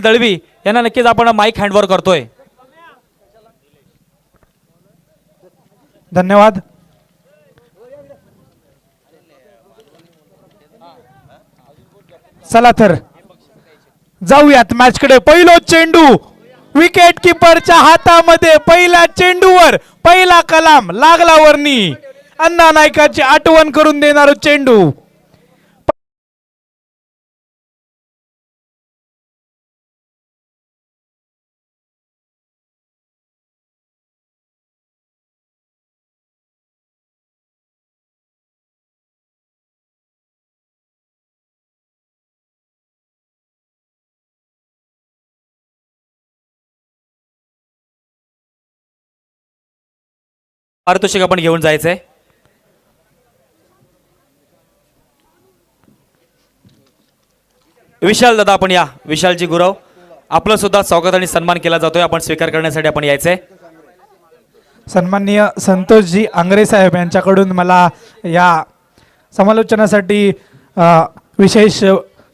दळवी यांना नक्कीच आपण माईक हँडओव्हर करतोय. धन्यवाद. चला तर जाऊयात मॅचकडे. पहिलो चेंडू विकेट किपरच्या हातामध्ये. पहिल्या चेंडूवर पहिला कलाम लागला वरनी. अण्णा नायकाची आठवण करून देणारा चेंडू. पारितोषिक आपण घेऊन जायचंय. विशाल दादा आपण या. विशालजी गुरव आपलं सुद्धा स्वागत आणि सन्मान केला जातोय. आपण स्वीकार करण्यासाठी आपण यायचंय. सन्माननीय संतोषजी आंग्रे साहेब यांच्याकडून मला या समालोचनासाठी विशेष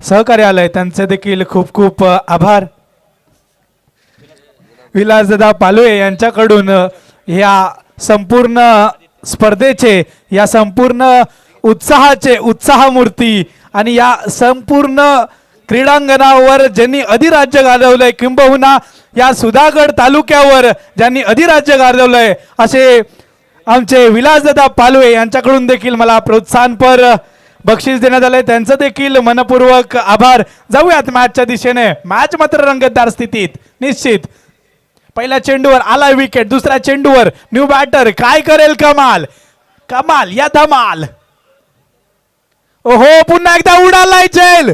सहकार्य आलंय. त्यांचे देखील खूप खूप आभार. विलासदादा पालुये यांच्याकडून या संपूर्ण स्पर्धेचे, या संपूर्ण उत्साहाचे उत्साहमूर्ती आणि या संपूर्ण क्रीडांगणावर ज्यांनी अधिराज्य गाजवलंय, किंबहुना या सुधागड तालुक्यावर ज्यांनी अधिराज्य गाजवलंय, असे आमचे विलासदादा पालुये यांच्याकडून देखील मला प्रोत्साहनपर बक्षीस देण्यात आलंय. त्यांचं देखील मनपूर्वक आभार. जाऊयात मॅचच्या दिशेने. मॅच मात्र रंगतदार स्थितीत निश्चित. पहिल्या चेंडूवर आला विकेट. दुसऱ्या चेंडूवर न्यू बॅटर काय करेल कमाल. कमाल या धमाल. ओहो पुन्हा एकदा उडालाय झेल.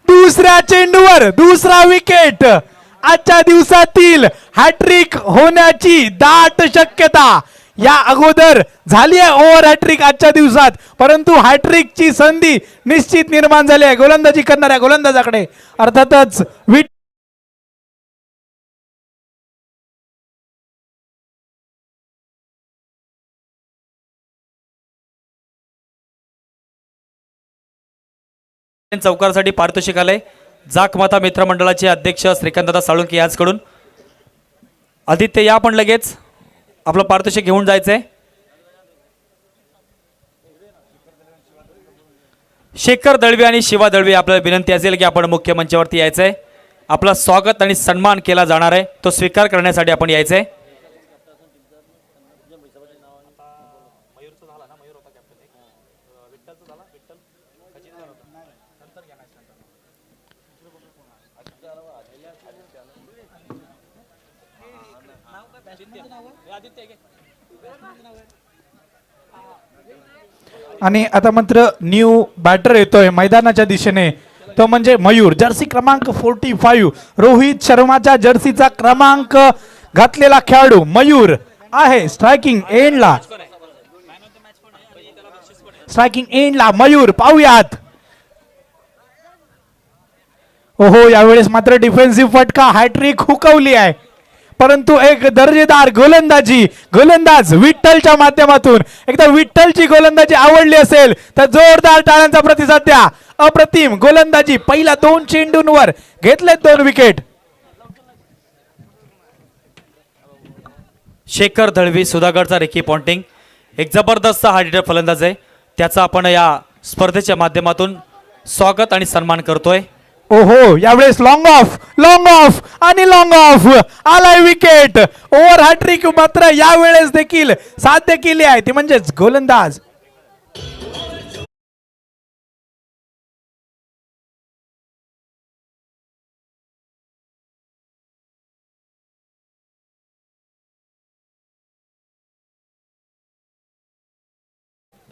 दुसऱ्या चेंडूवर दुसरा विकेट. आजच्या दिवसातील हॅट्रिक होण्याची दाट शक्यता. या अगोदर झाली आहे ओव्हर हॅट्रिक आजच्या दिवसात, परंतु हॅट्रिकची संधी निश्चित निर्माण झाली आहे गोलंदाजी करणाऱ्या गोलंदाजाकडे. अर्थातच चौकारासाठी पारितोषिक आलंय. जाकमाता मित्रमंडळाचे अध्यक्ष श्रीकांतदादा साळुंके यांच्याकडून. आदित्य या पण लगेच आपलं पारितोषिक घेऊन जायचंय. शेखर दळवी आणि शिवा दळवी आपल्याला विनंती असेल की आपण मुख्य मंचावरती यायचंय. आपलं स्वागत आणि सन्मान केला जाणार आहे, तो स्वीकार करण्यासाठी आपण यायचंय. आणि आता मात्र न्यू बॅटर येतोय मैदानाच्या दिशेने. तो म्हणजे मयूर. जर्सी क्रमांक 45 रोहित शर्माच्या जर्सीचा क्रमांक घातलेला खेळाडू मयूर आहे. स्ट्रायकिंग एंडला. स्ट्रायकिंग एंडला मयूर. पाहूयात. ओहो यावेळेस मात्र डिफेन्सिव्ह फटका. हॅट्रिक हुकवली आहे, परंतु एक दर्जेदार गोलंदाज विठ्ठलच्या माध्यमातून. एकदा विठ्ठलची गोलंदाजी आवडली असेल तर जोरदार टाळ्यांचा प्रतिसाद द्या. अप्रतिम गोलंदाजी. पहिल्या 2 चेंडूंवर घेतलेत 2 विकेट. शेखर दळवी सुधागडचा रेकी पॉन्टिंग एक जबरदस्त हार्ड हिटर फलंदाज आहे. त्याचा आपण या स्पर्धेच्या माध्यमातून स्वागत आणि सन्मान करतोय. ओहो यावेळेस लॉंग ऑफ आणि लॉंग ऑफ आलाय विकेट. ओव्हर हॅट्रिक मात्र यावेळेस देखील साध्य केली आहे, ती म्हणजेच गोलंदाज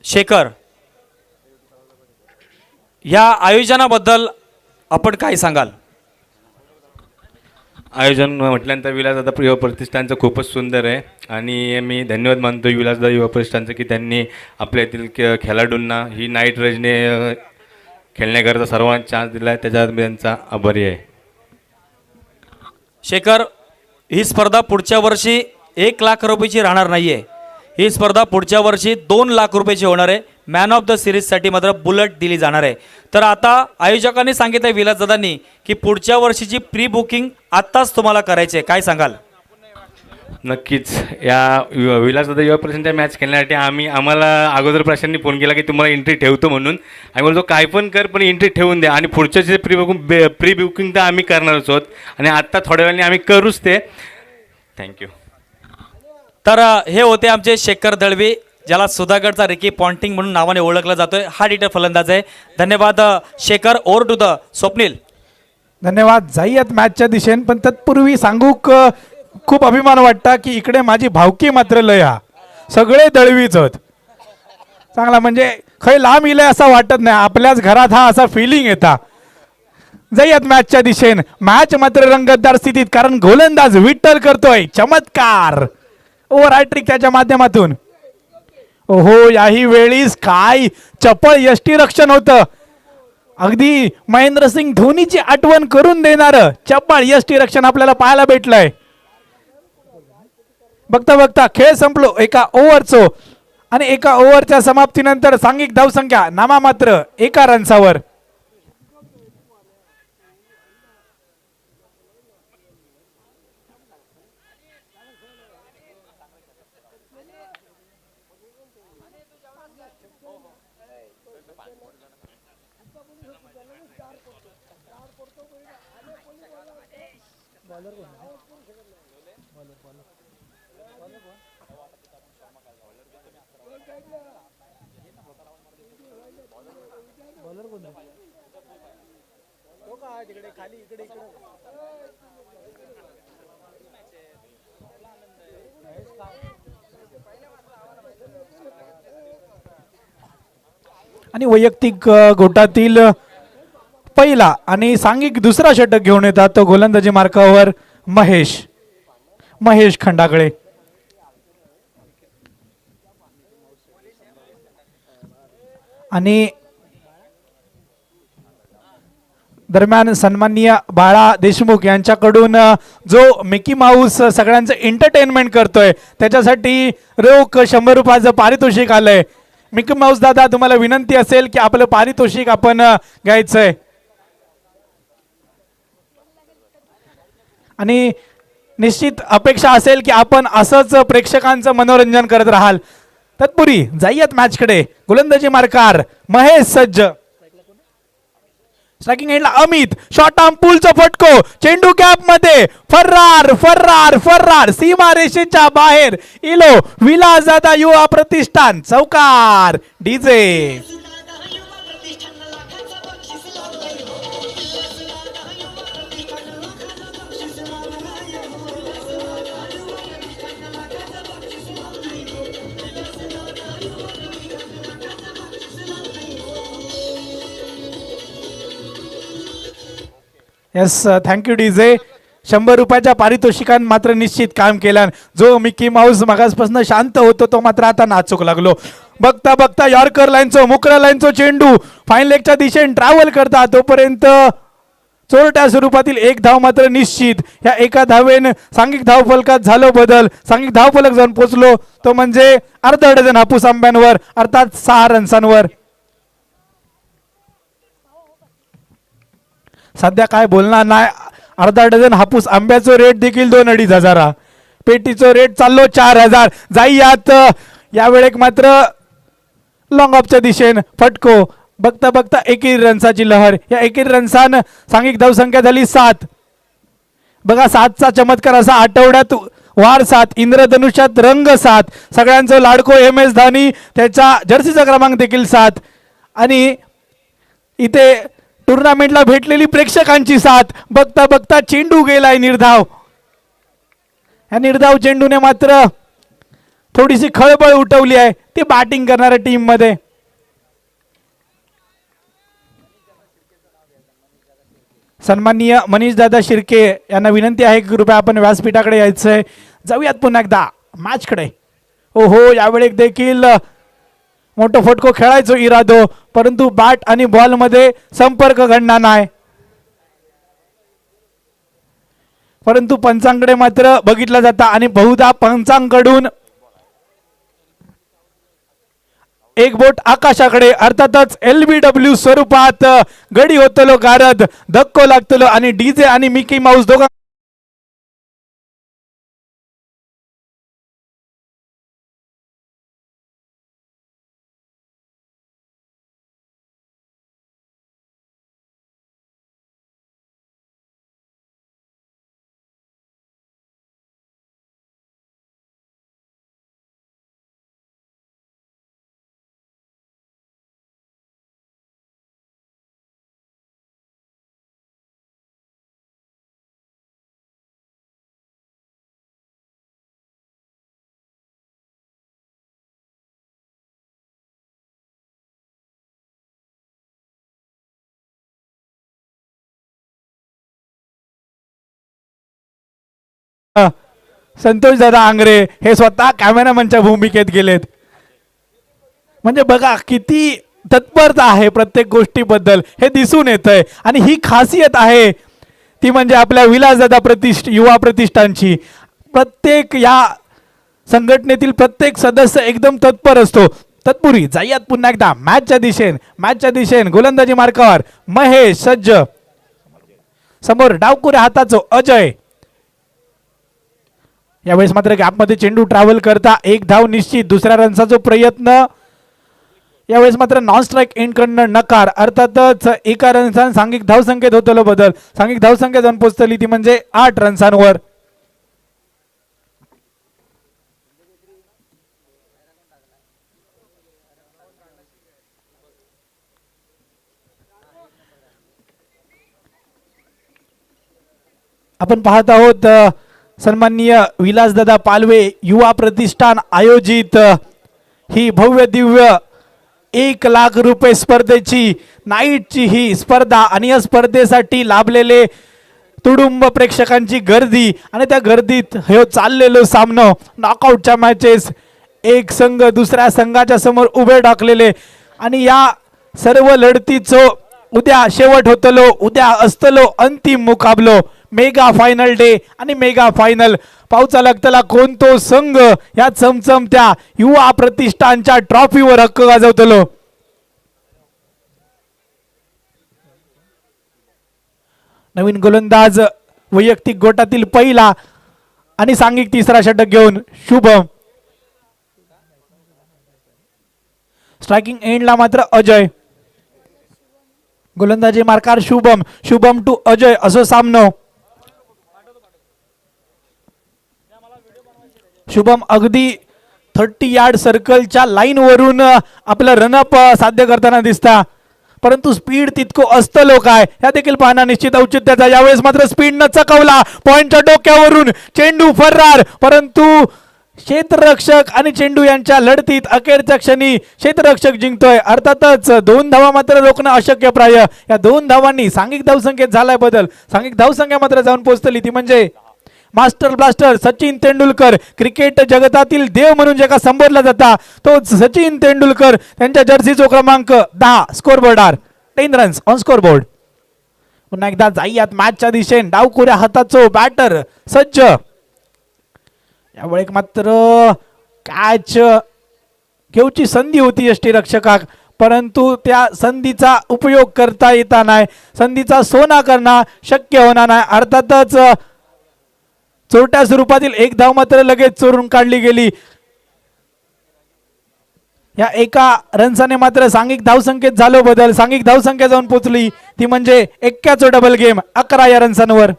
शेखर. या आयोजनाबद्दल आपण काय सांगाल. आयोजन म्हटल्यानंतर विलासदादा युवा प्रतिष्ठानचं खूपच सुंदर आहे आणि मी धन्यवाद मानतो विलासदादा युवा प्रतिष्ठानचं की त्यांनी आपल्या येथील खेळाडूंना ही नाईट रेजने खेळण्याकरता सर्वांना चान्स दिला आहे. त्याच्यात मी त्यांचा आभारी आहे. शेखर ही स्पर्धा पुढच्या वर्षी 1 लाख रुपयाची राहणार नाहीये. ही स्पर्धा पुढच्या वर्षी 2 लाख रुपयाची होणार आहे. मॅन ऑफ द सिरीजसाठी मात्र बुलेट दिली जाणार आहे. तर आता आयोजकांनी सांगितलं विलासदादांनी की पुढच्या वर्षीची प्री बुकिंग आत्ताच तुम्हाला करायची आहे. काय सांगाल? नक्कीच या विलासदादा युवा परिषदेच्या मॅच खेळण्यासाठी आम्हाला अगोदर प्रशासनाने फोन केला की तुम्हाला एंट्री ठेवतो म्हणून. आम्ही बोलतो काय पण कर पण एंट्री ठेवून द्या आणि पुढच्याचे प्री बुकिंग तर आम्ही करणारच आहोत आणि आत्ता थोड्या वेळाने आम्ही करूच ते. थँक्यू. तर हे होते आमचे शेखर दळवी, ज्याला सुधागडचा रिकी पॉन्टिंग म्हणून नावाने ओळखला जातोय. हा डिटेल फलंदाज आहे. धन्यवाद Shekhar. Over to the Swapnil. धन्यवाद. जाईयात मॅचच्या दिशेने, पण तत्पूर्वी सांगू खूप अभिमान वाटता की इकडे माझी भावकी मात्र लय हा सगळे दळवीच आहेत. चांगला म्हणजे खै लांब इले असं वाटत नाही, आपल्याच घरात हा असा फिलिंग येता. जाईयात मॅचच्या दिशेने. मॅच मात्र रंगतदार स्थितीत, कारण गोलंदाज विठ्ठल करतोय चमत्कार. ओव्हर हॅट्रिक त्याच्या माध्यमातून. ओहो, याही वेळीस काय चपळ यष्टीरक्षण होतं. अगदी महेंद्रसिंग धोनीची आठवण करून देणार चपळ यष्टीरक्षण आपल्याला पाहायला भेटलंय. बघता बघता खेळ संपलो एका ओव्हरचो आणि एका ओव्हरच्या समाप्तीनंतर सांघिक धावसंख्या नाममात्र 1 रन्सावर. आणि वैयक्तिक गोटातील पहिला आणि सांघिक दुसरा षटक घेऊन येतात तो गोलंदाजी मार्कावर महेश खंडागळे. आणि दरम्यान सन्माननीय बाळा देशमुख यांच्याकडून जो मिकी माऊस सगळ्यांचं एंटरटेनमेंट करतोय त्याच्यासाठी रोख 100 रुपयाचं पारितोषिक आलंय. मिकी माऊस दादा, तुम्हाला विनंती असेल की आपलं पारितोषिक आपण घ्यायचंय. आणि निश्चित अपेक्षा असेल की आपण असंच प्रेक्षकांचं मनोरंजन करत राहाल. तत्पूर्वी जाईयात मॅचकडे. गोलंदाजी मार्कार महेश सज्ज. स्ट्रायकिंग एंडला अमित. शॉर्ट आर्म पुलचा फटको. चेंडू गॅप मध्ये फर्रार सीमा रेषेच्या बाहेर. इलो विलासदादा युवा प्रतिष्ठान चौकार. DJ yes, thank you DJ. 100 रुपयाच्या पारितोषिकान मात्र निश्चित काम केलं. जो मिकी माऊस मगासपासून शांत होतो तो मात्र आता नाचूक लागलो. बघता बघता यॉर्कर लाईनचो मुकरा लाईनचो चेंडू फाईन लेगच्या दिशेने ट्रॅव्हल करता तोपर्यंत चोरट्या स्वरूपातील एक धाव मात्र निश्चित. या एका धावेन सांघिक धावफलकात झालो बदल. सांघिक धावफलक जाऊन पोचलो तो म्हणजे अर्धा डझन हापूस आंब्यांवर, अर्थात 6 रन्सांवर. सध्या काय बोलणार नाही. अर्धा डझन हापूस आंब्याचं रेट देखील 2-2.5 हजार. पेटीचं रेट चाललो 4000. जाईयात यावेळेक मात्र लॉंग ऑफच्या दिशेने फटको. बघता बघता 1 रन्साची लहर. या 1 रन्सान सांघिक धावसंख्या झाली 7. बघा 7चा चमत्कार असा. आठवड्यात वार 7, इंद्रधनुष्यात रंग 7. सगळ्यांचं लाडको MS धोनी, त्याचा जर्सीचा क्रमांक देखील 7. आणि इथे टुर्नामेंटला भेटलेली प्रेक्षकांची 7. बघता बघता चेंडू गेलाय निर्धाव. या निर्धाव चेंडूने मात्र थोडीशी खळबळ उठवली आहे ती बॅटिंग करणाऱ्या टीम मध्ये. सन्माननीय मनीष दादा शिर्के यांना विनंती आहे की कृपया आपण व्यासपीठाकडे यायचंय. जाऊयात पुन्हा एकदा मॅचकडे. ओहो, यावेळी देखील मोठं फटको खेळायचो इरादो, परंतु बॅट आणि बॉल मध्ये संपर्क घडणार नाही. परंतु पंचांकडे मात्र बघितला जाता आणि बहुधा पंचांकडून एक बोट आकाशाकडे अर्थातच LBW स्वरूपात गडी होतलो गारद धक्को लागतलो आणि डीजे आणि मिकी माऊस दोघा संतोष दादा आंग्रे हे स्वतः कॅमेरामनच्या भूमिकेत गेलेत. म्हणजे बघा किती तत्परता आहे प्रत्येक गोष्टीबद्दल हे दिसून येतंय आणि ही खासियत आहे ती म्हणजे आपल्या विलासदादा युवा प्रतिष्ठानची. प्रत्येक या संघटनेतील प्रत्येक सदस्य एकदम तत्पर असतो. तत्पूर्वी जाऊयात पुन्हा एकदा मॅचच्या दिशेन गोलंदाजी मार्कावर महेश सज्ज, समोर डावकुऱ्या हाताचो अजय. यावेळेस मात्र गॅपमध्ये चेंडू ट्रॅव्हल करता एक धाव निश्चित. दुसऱ्या रनचा जो प्रयत्न यावेळेस मात्र नॉन स्ट्राईक एंड कडनं नकार. अर्थातच एका रनचा सांघिक धावसंख्येत होतलो बदल. सांघिक धावसंख्या जाऊन पोहोचतली ती म्हणजे 8 रन्सांवर. आपण पाहत आहोत सन्माननीय विलासदादा पालवे युवा प्रतिष्ठान आयोजित ही भव्य दिव्य 1 लाख रुपये स्पर्धेची नाईटची ही स्पर्धा आणि या स्पर्धेसाठी लाभलेले तुडुंब प्रेक्षकांची गर्दी आणि त्या गर्दीत हे चाललेलो सामनो नॉकआउटच्या मॅचेस. एक संघ दुसऱ्या संघाच्या समोर उभे टाकलेले आणि या सर्व लढतीचो उद्या शेवट होतलो. उद्या असतलो अंतिम मुकाबलो. मेगा फायनल डे आणि मेगा फायनल पावचा लागतला कोणतो संघ या चमचमत्या युवा प्रतिष्ठानच्या ट्रॉफीवर हक्क गाजवतलो. नवीन गोलंदाज वैयक्तिक गोटातील पहिला आणि सांघिक तिसरा षटक घेऊन शुभम. स्ट्रायकिंग एंडला मात्र अजय. गोलंदाजी मार्कार शुभम टू अजय असो सामनो. शुभम अगदी 30 यार्ड सर्कलच्या लाईन वरून आपलं रनअप साध्य करताना दिसता, परंतु स्पीड तितको असतलो काय या देखील पाहणं निश्चित औचित्याचा. यावेळेस मात्र स्पीड न चकवला. पॉइंटच्या डोक्यावरून चेंडू फर्रार, परंतु क्षेत्ररक्षक आणि चेंडू यांच्या लढतीत अखेरच्या क्षणी क्षेत्ररक्षक जिंकतोय. अर्थातच 2 धावा मात्र रोखणं अशक्य प्राय. या 2 धावांनी सांघिक धावसंख्येत झालाय बदल. सांघिक धावसंख्या मात्र जाऊन पोहोचतली ती म्हणजे master blaster Sachin Tendulkar. Cricket जगतातील देव म्हणून जे का संबोधला जाता तो सचिन तेंडुलकर. त्यांच्या जर्सीचो क्रमांक 10 स्कोरबोर्डार 10 रन्स ऑन स्कोरबोर्ड. पुन्हा एकदा जाईयात मॅचच्या दिशेने. डावकुऱ्या हाताचो बॅटर सज्ज. यावेळी मात्र कॅच घेऊची संधी होती यष्टीरक्षकाक, परंतु त्या संधीचा उपयोग करता येता नाही. संधीचा सोना करणं शक्य होणार नाही. अर्थातच चोरट्या स्वरूपातील एक धाव मात्र लगेच चोरून काढली गेली. या एका रनसाने मात्र सांघिक धावसंख्येत झालो बदल. सांघिक धावसंख्या जाऊन पोहोचली ती म्हणजे 21 डबल गेम 11 या रनसांवर.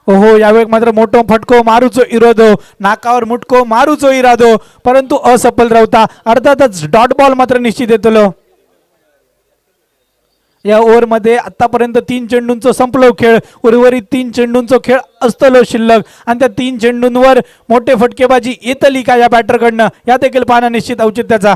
ओहो, यावेळी मात्र मोठो फटको मारूचो इरादो, नाकावर मुटको मारूचो इरादो, परंतु असफल रावता. अर्थातच डॉट बॉल मात्र निश्चित येतलो. या ओव्हर मध्ये आतापर्यंत 3 चेंडूंचा संपलो खेळ. उर्वरित 3 चेंडूंचा खेळ असतलो शिल्लक आणि त्या 3 चेंडूंवर मोठे फटकेबाजी येतली का या बॅटरकडनं या देखील पाहणं निश्चित औचित्याचा.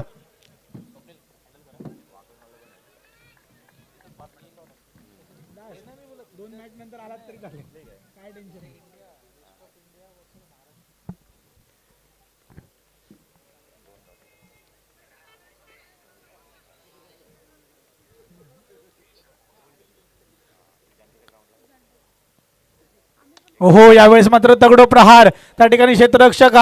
हो यावेळेस मात्र तगडो प्रहार त्या ठिकाणी क्षेत्ररक्षक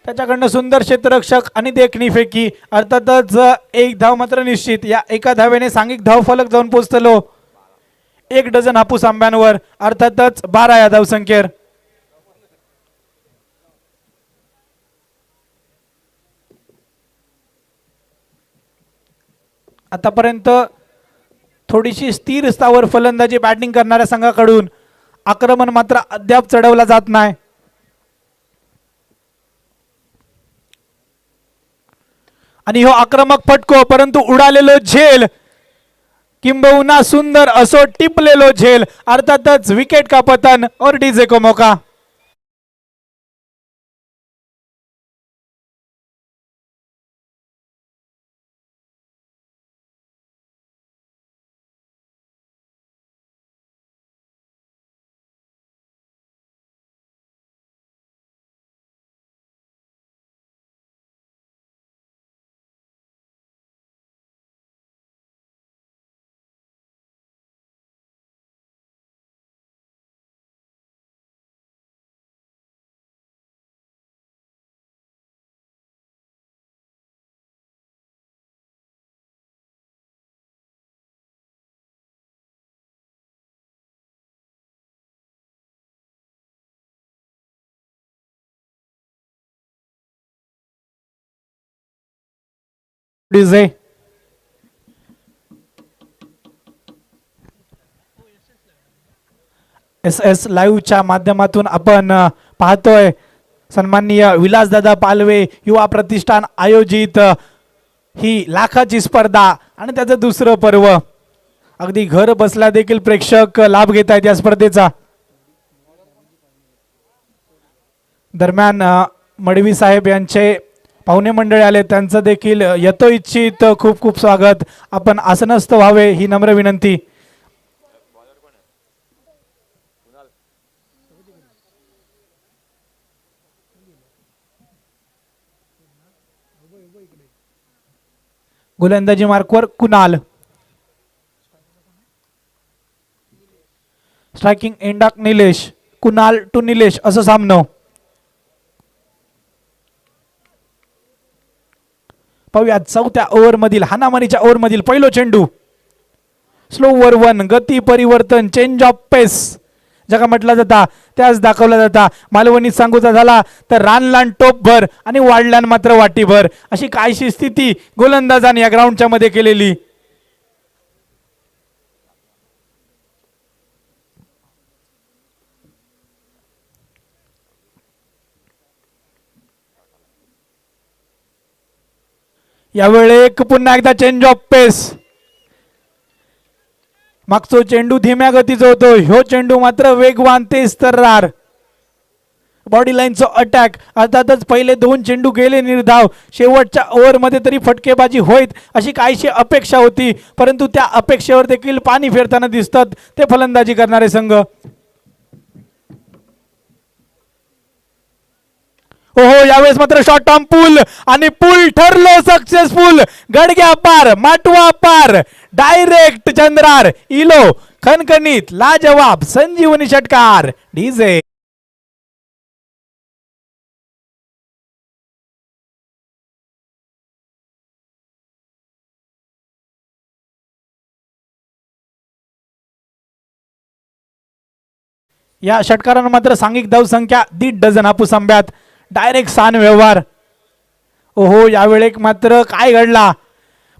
त्याच्याकडनं सुंदर क्षेत्ररक्षक आणि देखणी फेकी अर्थातच एक धाव मात्र निश्चित. या एका धावेने सांघिक धाव फलक जाऊन पोहोचलो 1 डझन हापूस आंब्यांवर अर्थातच 12 या धावसंख्येवर. आतापर्यंत थोडीशी स्थिर स्थावर फलंदाजी बॅटिंग करणाऱ्या संघाकडून आक्रमण मात्र अद्याप चढवला जात नाही. आणि हो आक्रमक फटको परंतु उडालेलो झेल किंबहुना सुंदर असो टिपलेलो झेल अर्थातच विकेट का पतन और डीजे को मौका. डीजे एस लाईव्हच्या माध्यमातून आपण पाहतोय सन्माननीय विलासदादा पालवे युवा प्रतिष्ठान आयोजित ही लाखाची स्पर्धा आणि त्याचं दुसरं पर्व. अगदी घर बसल्या देखील प्रेक्षक लाभ घेत आहेत या स्पर्धेचा. दरम्यान मडवी साहेब यांचे पाहुणे मंडळी आले त्यांचं देखील यथोइच्छित खूप खूप स्वागत. आपण आसनस्थ व्हावे ही नम्र विनंती. गोलंदाजी मार्कवर कुणाल. स्ट्रायकिंग एंडाक निलेश. कुणाल टू निलेश असं सामनं. पाहूया चौथ्या ओव्हरमधील हानामारीच्या ओव्हरमधील पहिलो चेंडू. स्लो ओव्हर 1 गती परिवर्तन चेंज ऑफ पेस जगा म्हटला जाता त्याच दाखवला जाता. मालवणीत सांगूचा झाला तर रानलान टोप भर आणि वाढलान मात्र वाटीभर अशी कायशी स्थिती गोलंदाजाने या ग्राउंडच्या मध्ये केलेली. यावेळी पुन्हा एकदा चेंज ऑफ पेस. मागचो चेंडू धीम्या गतीचा होतो ह्यो चेंडू मात्र वेगवान तेज तर्रार. बॉडी लाईनचा अटॅक अर्थातच पहिले 2 चेंडू गेले निर्धाव. शेवटच्या ओव्हरमध्ये तरी फटकेबाजी होईल अशी काहीशी अपेक्षा होती परंतु त्या अपेक्षेवर देखील पाणी फेरताना दिसतात ते फलंदाजी करणारे संघ. हो यावेळेस मात्र शॉर्ट टर्म पूल आणि पूल ठरलो सक्सेसफुल. गडग्या पार माटवा पार डायरेक्ट चंद्रार इलो खणखणीत लाजवाब संजीवनी षटकार डीजे. या षटकारानं मात्र सांघिक धाव संख्या 1.5 डझन हापूस आंब्यात. डायरेक्ट सान व्यवहार. ओहो यावेळी मात्र काय घडला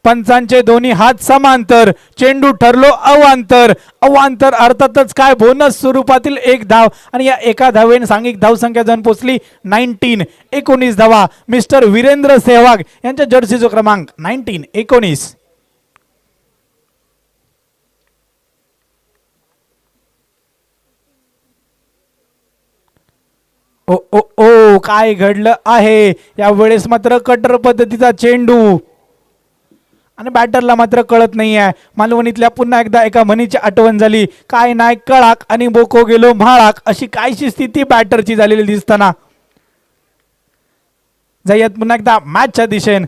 पंचांचे दोन्ही हात समांतर चेंडू ठरलो अवांतर. अवांतर अर्थातच काय बोनस स्वरूपातील 1 धाव आणि या एका धावेने सांघिक धाव संख्या जाऊन पोहोचली 19 धावा. मिस्टर वीरेंद्र सेहवाग यांच्या जर्सीचा क्रमांक 19. ओ ओ ओ काय घडलं आहे यावेळेस मात्र कटर पद्धतीचा चेंडू आणि बॅटरला मात्र कळत नाहीये. मालवणीतल्या पुन्हा एकदा एका म्हणीची आठवण झाली काय नाही कळाक आणि बोको गेलो म्हाळाक अशी कायशी स्थिती बॅटरची झालेली दिसताना जायत पुन्हा एकदा मॅचच्या दिशेने.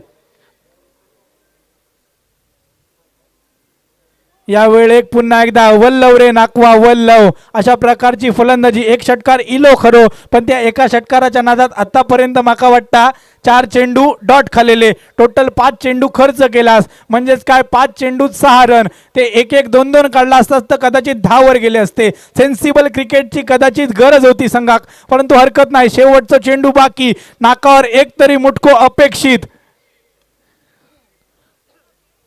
यावेळी एक पुन्हा एकदा वल्लव रे नाकवा वल्लव अशा प्रकारची फलंदाजी. एक षटकार इलो खरो, पण त्या एका षटकाराच्या नादात आतापर्यंत माका वाटता 4 चेंडू डॉट खालेले. टोटल 5 चेंडू खर्च केलास म्हणजेच काय 5 चेंडूत 6 रन. ते 1-1 2-2 काढला असतात तर कदाचित 10 वर गेले असते. सेन्सिबल क्रिकेटची कदाचित गरज होती संघाक, परंतु हरकत नाही. शेवटचा चेंडू बाकी, नाकावर एक तरी मुटको अपेक्षित.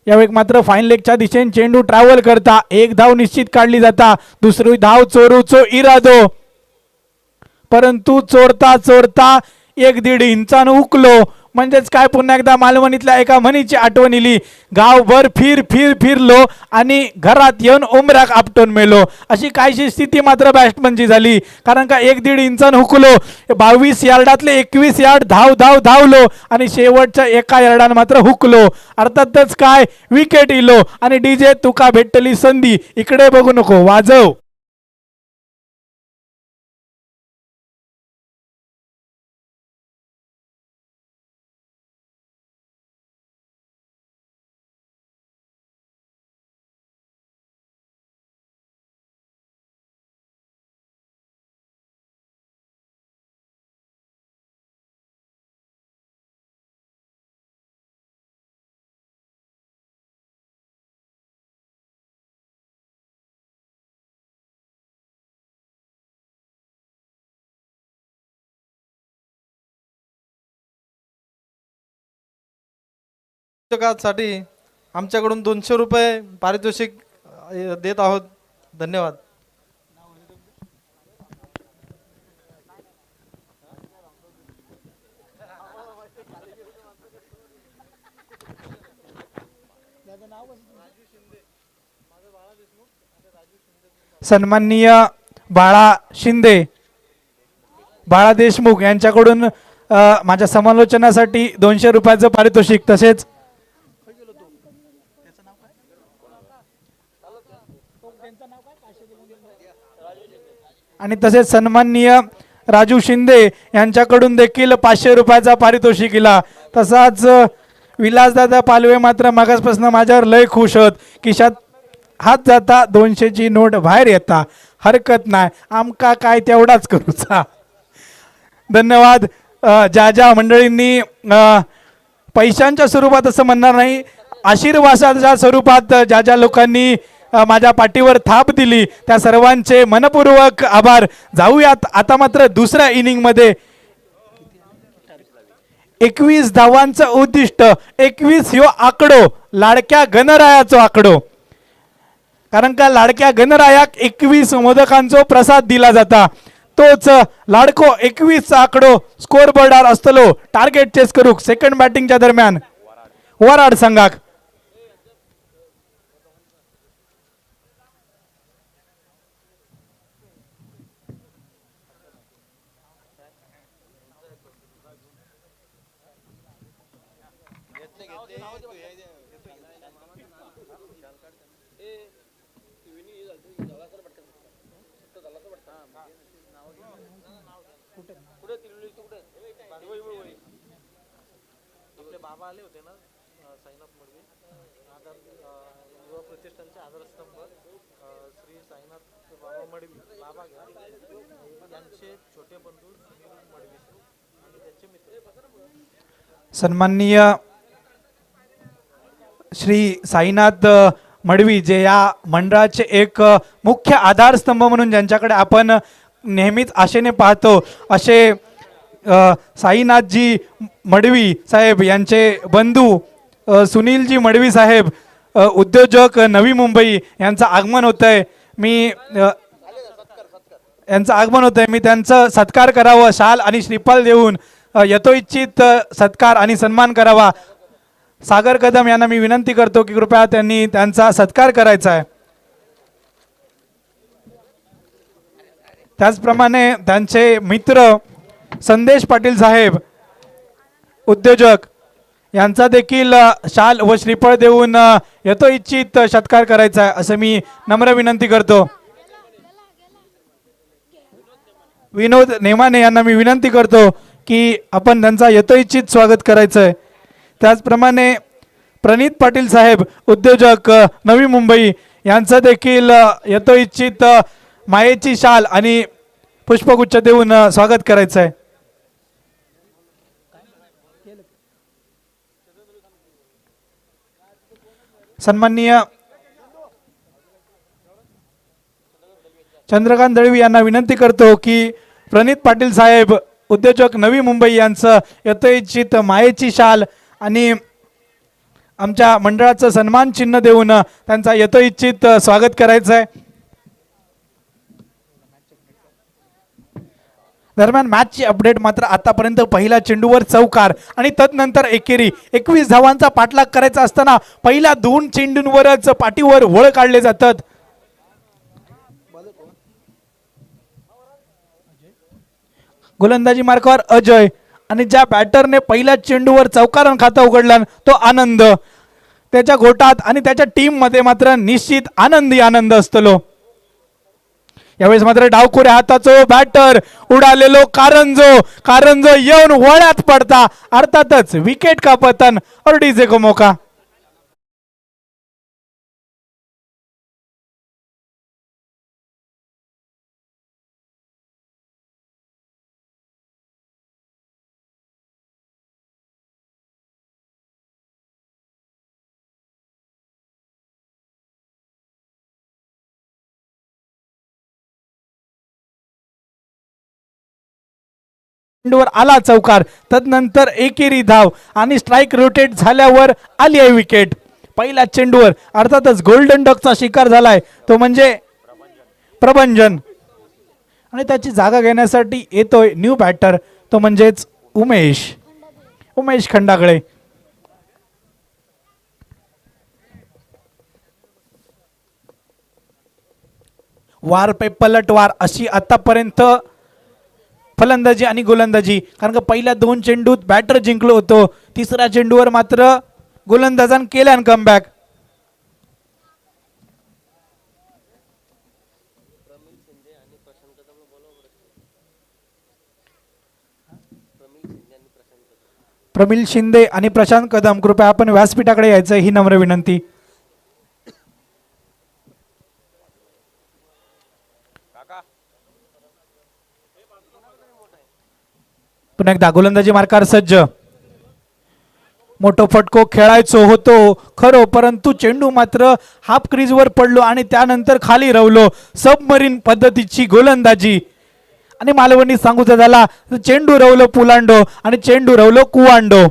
यावेळी मात्र फाईन लेगच्या दिशेने चेंडू ट्रॅव्हल करता एक धाव निश्चित काढली जाता. दुसरी धाव चोरूचो इरादो, परंतु चोरता चोरता 1-1.5 इंचानं उकलो. म्हणजेच काय पुन्हा एकदा मालवणीतल्या एका म्हणीची आठवण इली, गावभर फिरलो आणि घरात येऊन उमराक आपटून मेलो. अशी काहीशी स्थिती मात्र बॅट्समनची झाली. कारण का 1-1.5 इंचानं हुकलो, 22 यार्डातले 21 यार्ड धावलो आणि शेवटच्या एका यार्डानं मात्र हुकलो. अर्थातच काय विकेट इलो आणि डीजे तुका भेटली संधी, इकडे बघू नको वाजव. साठी आमच्याकडून 200 रुपये पारितोषिक देत आहोत. धन्यवाद. सन्माननीय बाळा देशमुख यांच्याकडून माझ्या समालोचनासाठी 200 रुपयाचं पारितोषिक, तसेच सन्माननीय राजू शिंदे यांच्याकडून देखील 500 रुपयाचा पारितोषिक इला. तसाच विलासदादा पालवे मात्र मागासपासून माझ्यावर लय खुश होत. खिशात हात जाता 200ची नोट बाहेर येता. हरकत नाही, आमका काय तेवढाच करूचा. धन्यवाद. ज्या मंडळींनी पैशांच्या स्वरूपात असं म्हणणार नाही, आशीर्वादाच्या स्वरूपात ज्या लोकांनी माझ्या पाठीवर थाप दिली त्या सर्वांचे मनपूर्वक आभार. जाऊयात आता मात्र दुसऱ्या इनिंग मध्ये. 21 धावांचं उद्दिष्ट, 21 ह्यो आकडो लाडक्या गणरायाचो आकडो. कारण का लाडक्या गणरायाक 21 मोदकांचो प्रसाद दिला जाता. तोच लाडको 21 चा आकडो स्कोर बोर्डार असतलो. टार्गेट चेस करूक सेकंड बॅटिंगच्या दरम्यान वराड संघाक. बाबा आले होते ना साईनाथ मडवी, आधार युवा प्रतिष्ठानचे आधारस्तंभ श्री साईनाथ बाबा मडवी बाबा घ्या यांचे छोटे बंधू सुनील मडवी आणि त्यांचे मित्र. सन्माननीय श्री साईनाथ मडवी जे या मंडळाचे एक मुख्य आधारस्तंभ म्हणून ज्यांच्याकडे आपण नेहमीच आशेने पाहतो, असे साईनाथजी मडवी साहेब यांचे बंधू सुनीलजी मडवी साहेब उद्योजक नवी मुंबई यांचं आगमन होत आहे. मी त्यांचं सत्कार करावं, शाल आणि श्रीफळ देऊन यथोइच्छित सत्कार आणि सन्मान करावा. सागर कदम यांना मी विनंती करतो की कृपया त्यांनी त्यांचा सत्कार करायचा आहे. त्याचप्रमाणे त्यांचे मित्र संदेश पाटील साहेब उद्योजक यांचा देखील शाल व श्रीफळ देऊन यथोइच्छित सत्कार करायचा आहे असं मी नम्र विनंती करतो. विनोद नेमाने यांना मी विनंती करतो की आपण त्यांचा यथोइच्छित स्वागत करायचं आहे. त्याचप्रमाणे प्रणित पाटील साहेब उद्योजक नवी मुंबई यांचं देखील यथोइच्छित मायेची शाल आणि पुष्पगुच्छ देऊन स्वागत करायचं आहे. सन्माननीय चंद्रकांत दळवी यांना विनंती करतो की प्रणित पाटील साहेब उद्योजक नवी मुंबई यांचं यथोइच्छित मायेची शाल आणि आमच्या मंडळाचं सन्मान चिन्ह देऊन त्यांचा यथोइच्छित स्वागत करायचं आहे. दरम्यान मॅचची अपडेट मात्र आतापर्यंत पहिल्या चेंडूवर चौकार आणि तदनंतर एकेरी 21 धावांचा पाठलाग करायचा असताना पहिल्या 2 चेंडूंवरच पाठीवर वळ काढले जातात. गोलंदाजी मार्कावर अजय आणि ज्या बॅटरने पहिल्या चेंडूवर चौकारण खाता उघडला तो आनंद, त्याच्या गोटात आणि त्याच्या टीम मध्ये मात्र निश्चित आनंद असतो. यावेळेस मात्र डावखुऱ्या हाताचो बॅटर उडालेलो कारंजो येऊन वळ्यात पडता अर्थातच विकेट का पतन और डीजे को मौका. चेंडूवर आला चौकार, तदनंतर एकेरी धाव आणि स्ट्राइक रोटेट झाल्यावर आली आहे विकेट. पहिल्या चेंडूवर अर्थातच गोल्डन डकचा शिकार झालाय तो म्हणजे प्रभंजन आणि त्याची जागा घेण्यासाठी येतोय न्यू बॅटर तो म्हणजेच उमेश खंडागळे. वार पे पलटवार अशी आतापर्यंत फलंदाजी आणि गोलंदाजी, कारण का पहिल्या 2 चेंडूत बॅटर जिंकलो होतो, तिसऱ्या चेंडूवर मात्र गोलंदाजान केल्यान कमबॅक. प्रमिल शिंदे आणि प्रशांत कदम कृपया आपण व्यासपीठाकडे यायचं ही नम्र विनंती. पुन्हा एकदा गोलंदाजी मार्कावर सज्ज. मोठो फटको खेळायचो होतो खरो, परंतु चेंडू मात्र हाफ क्रीजवर पडलो आणि त्यानंतर खाली रवलो. सबमरीन पद्धतीची गोलंदाजी आणि मालवणी सांगूचा झाला चेंडू रवलो पुलांडो आणि चेंडू रवलो कुवांडो.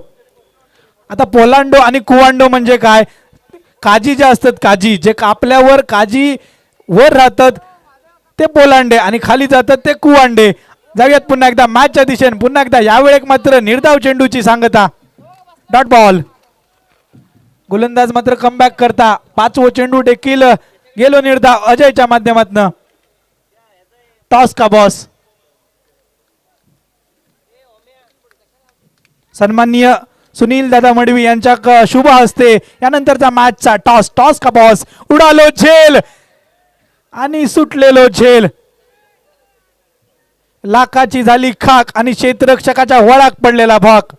आता पोलांडो आणि कुवांडो म्हणजे काय? काजी जे असतात, काजी जे कापल्यावर काजी वर राहतात ते पोलांडे आणि खाली जातात ते कुवांडे. जाऊयात पुन्हा एकदा मॅचच्या दिशेने. पुन्हा एकदा यावेळेस मात्र निर्धाव चेंडूची सांगता, डॉट बॉल. गोलंदाज मात्र कमबॅक करता. 5वो चेंडू देखील गेलो निर्धाव अजयच्या माध्यमातून. टॉस का बॉस. सन्माननीय सुनील दादा मडवी यांच्या शुभ हस्ते यानंतरचा मॅचचा टॉस का बॉस. उडालो झेल आणि सुटलेलो झेल. लाखाची झाली खाक आणि क्षेत्ररक्षकाच्या वळाक पडलेला भाग.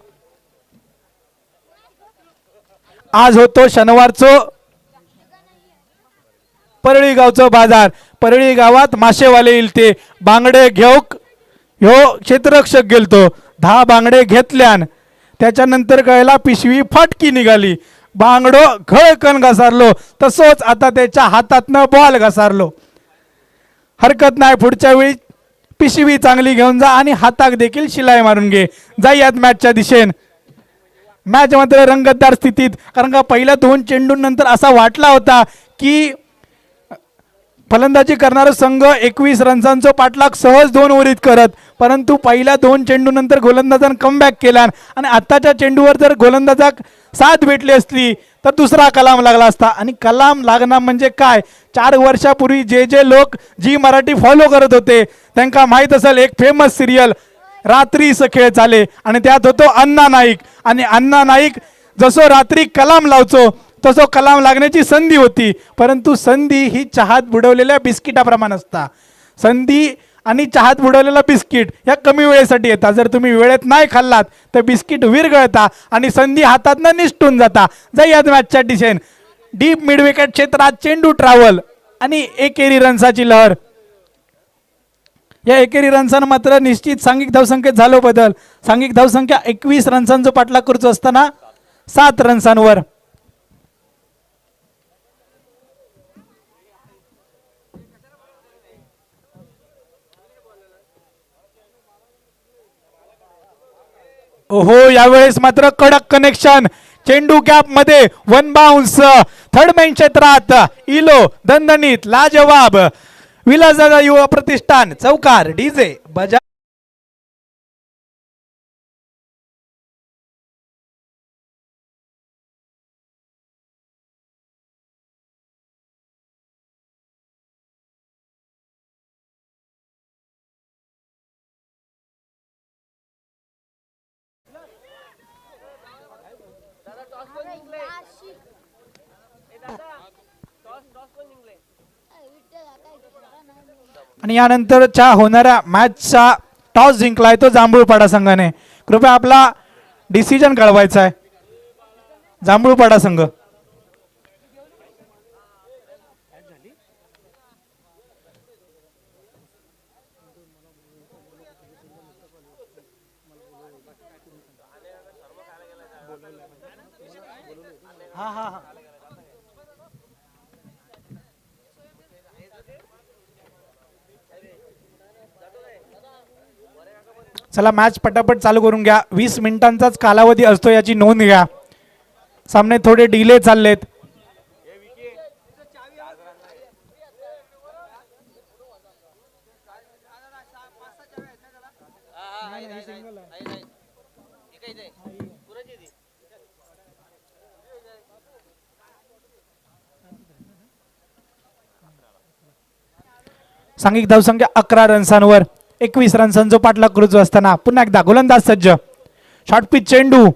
आज होतो शनिवारचो परळी गावचो बाजार. परळी गावात मासेवाले येईल ते बांगडे घेऊक ह्यो क्षेत्ररक्षक गेलतो. 10 बांगडे घेतल्यान त्याच्यानंतर कळला पिशवी फाटकी निघाली. बांगडो घळकन घसारलो, तसोच आता त्याच्या हातातनं बॉल घसारलो. हरकत नाही, पुढच्या वेळी पिशवी चांगली घेऊन जा आणि हाताक देखील शिलाई मारून घे. जाऊयात मॅचच्या दिशेने. मॅच मात्र रंगतदार स्थितीत, कारण का पहिल्या 2 चेंडूंनंतर असा वाटला होता की फलंदाजी करणारा संघ 21 रन्सांचा पाठलाग सहज 2 ओव्हरीत करत, परंतु पहिल्या 2 चेंडूनंतर गोलंदाजाने कमबॅक केला आणि आत्ताच्या चेंडूवर जर गोलंदाजाक साथ भेटली असली तर दुसरा कलाम लागला असता. आणि कलाम लागणं म्हणजे काय? 4 वर्षापूर्वी जे लोक जी मराठी फॉलो करत होते त्यांना माहीत असेल एक फेमस सिरियल रात्रीस खेळ चाले आणि त्यात होतो अण्णा नाईक. आणि अण्णा नाईक जसो रात्री कलाम लावचो तसो कलाम लागण्याची संधी होती, परंतु संधी ही चहात बुडवलेल्या बिस्किटाप्रमाणे असता. संधी आणि चहात बुडवलेला बिस्किट या कमी वेळेसाठी येतात. जर तुम्ही वेळेत नाही खाल्लात तर बिस्किट विरघळता आणि संधी हातातनं निसटून जाता. जाऊयात मॅचच्या दिशेने. डीप मिड विकेट क्षेत्रात चेंडू ट्रॅव्हल आणि एकेरी रन्साची लहर. या एकेरी रन्सानं मात्र निश्चित सांघिक धावसंख्येत झालो बदल. सांघिक धावसंख्या 21 रन्सांचा पाठलाग करतो असताना 7 रन्सांवर. ओहो, यावेळेस मात्र कडक कनेक्शन. चेंडू गॅप मध्ये वन बाउन्स थर्ड मॅन क्षेत्रात इलो दणदणीत लाजवाब. विलासदादा युवा प्रतिष्ठान चौकार डीजे बजा. आणि यानंतरच्या होणाऱ्या मॅचचा टॉस जिंकलाय तो जांभूळपाडा संघाने. कृपया आपला डिसिजन कळवायचा आहे. जांभूळपाडा संघ. चला मॅच पटापट चालू करून घ्या. 20 मिनिटांचाच कालावधी असतो, याची नोंद घ्या. सामने थोडे डिले चाललेत. सांघिक धावसंख्या 11 रन्सांवर 21 रन्सांचा पाठलाग करूच असताना पुन्हा एकदा गोलंदाज सज्ज. शॉर्ट पिच चेंडू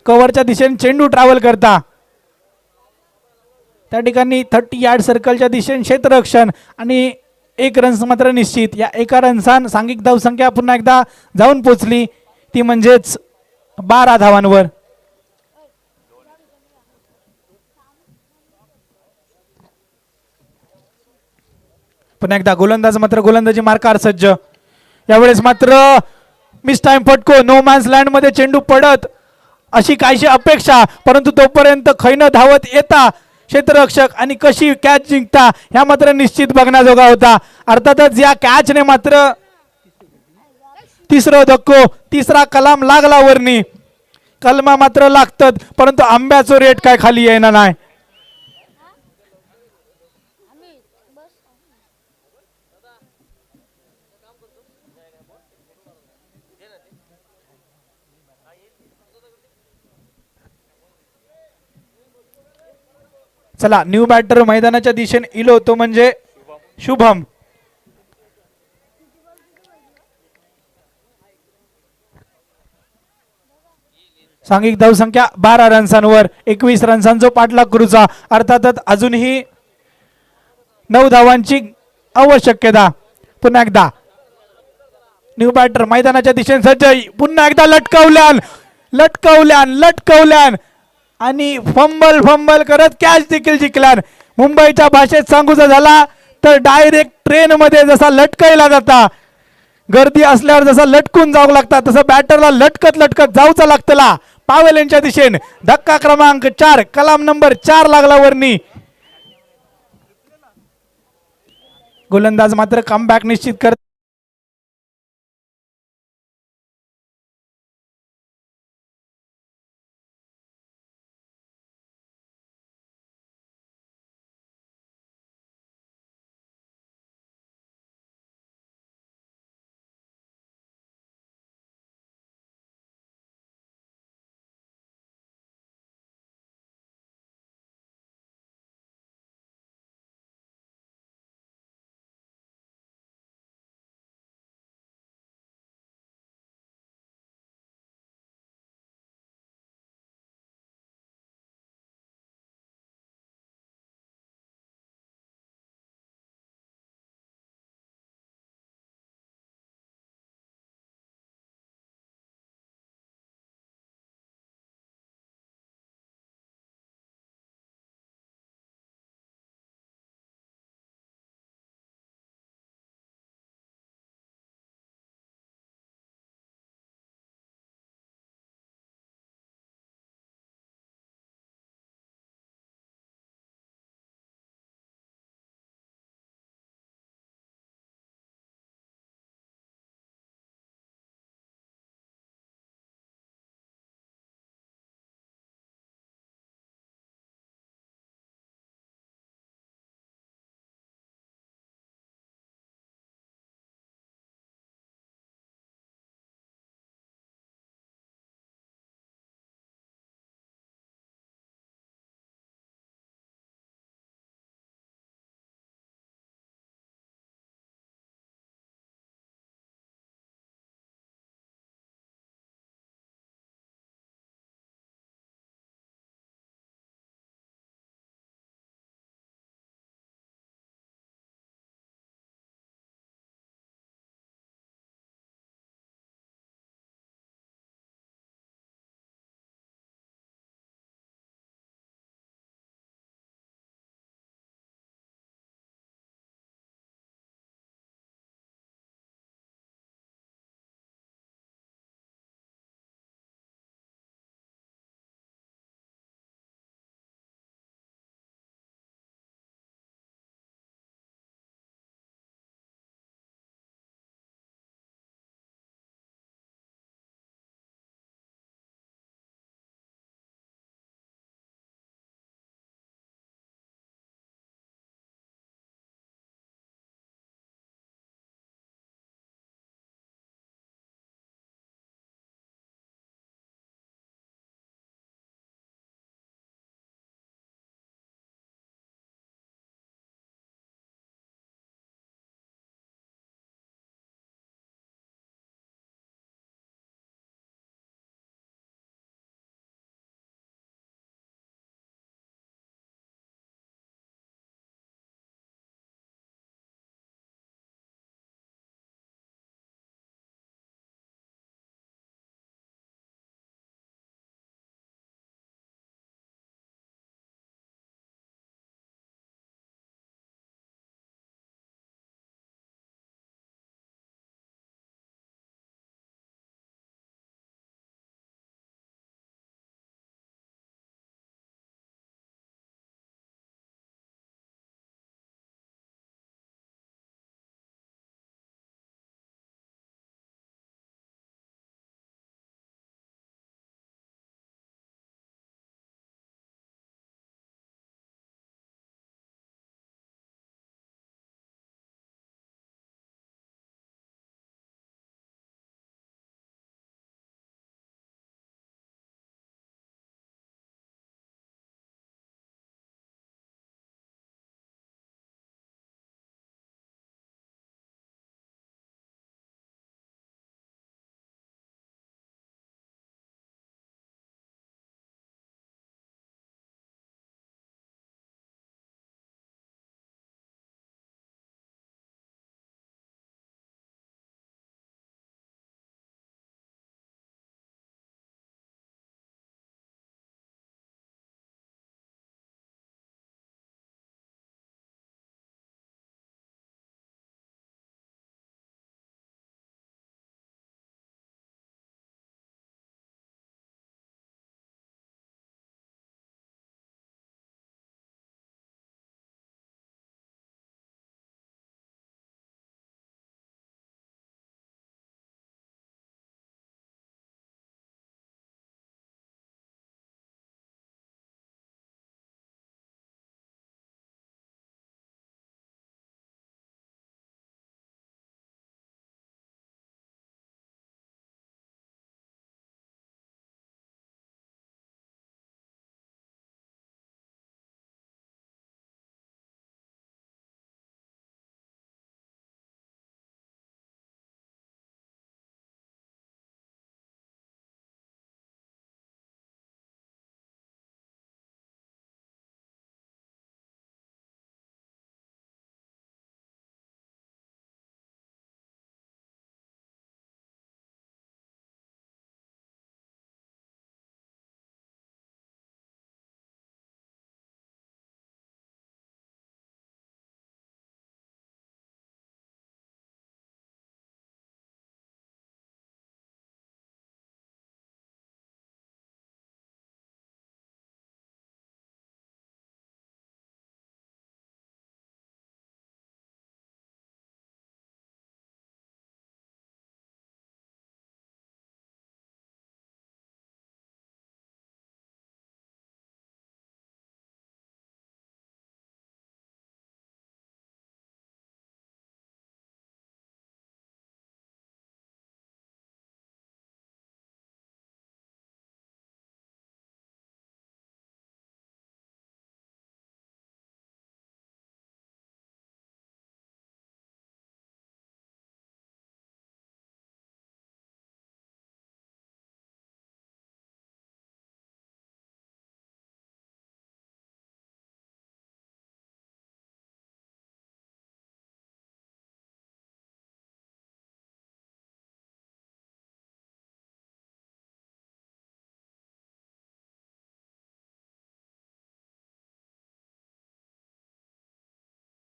कव्हरच्या दिशेने चेंडू ट्रॅव्हल करता. त्या ठिकाणी 30 यार्ड सर्कलच्या दिशेने क्षेत्ररक्षण आणि 1 रन्स मात्र निश्चित. या 1 रन्सान सांघिक धावसंख्या पुन्हा एकदा जाऊन पोचली, ती म्हणजेच 12 धावांवर. पुन्हा एकदा गोलंदाज मात्र गोलंदाजी मार्कार सज्ज. यावेळेस मात्र मिस टाइम फटको. नो मॅन्स लँड मध्ये चेंडू पडत अशी काहीशी अपेक्षा, परंतु तोपर्यंत खैन धावत येता क्षेत्ररक्षक आणि कशी कॅच जिंकता ह्या मात्र निश्चित बघण्याजोगा होता. अर्थातच या कॅचने मात्र तिसरा धक्को, तिसरा कलाम लागला वरनी. कलमा मात्र लागतात, परंतु आंब्याचं रेट काय खाली येणार नाही. चला न्यू बॅटर मैदानाच्या दिशेने इलो, तो म्हणजे शुभम. सांघिक धावसंख्या 12 रन्सांवर 21 रन्सांचा पाठलाग करूचा. अर्थातच अजूनही 9 धावांची आवश्यकता. पुन्हा एकदा न्यू बॅटर मैदानाच्या दिशेने सज्ज. पुन्हा एकदा लटकवल्यान लटकवल्यान लटकवल्यान आणि फंबल करत कॅच देखील जिंकल्यान. मुंबईच्या भाषेत सांगूचा झाला तर डायरेक्ट ट्रेन मध्ये जसा लटकायला जाता, गर्दी असल्यावर जसा लटकून जाऊ लागतात, तसं बॅटरला लटकत लटकत जाऊचा लागतला. पावेल यांच्या दिशेने धक्का क्रमांक 4, कलाम नंबर 4 लागला वरनी. गोलंदाज मात्र कमबॅक निश्चित करत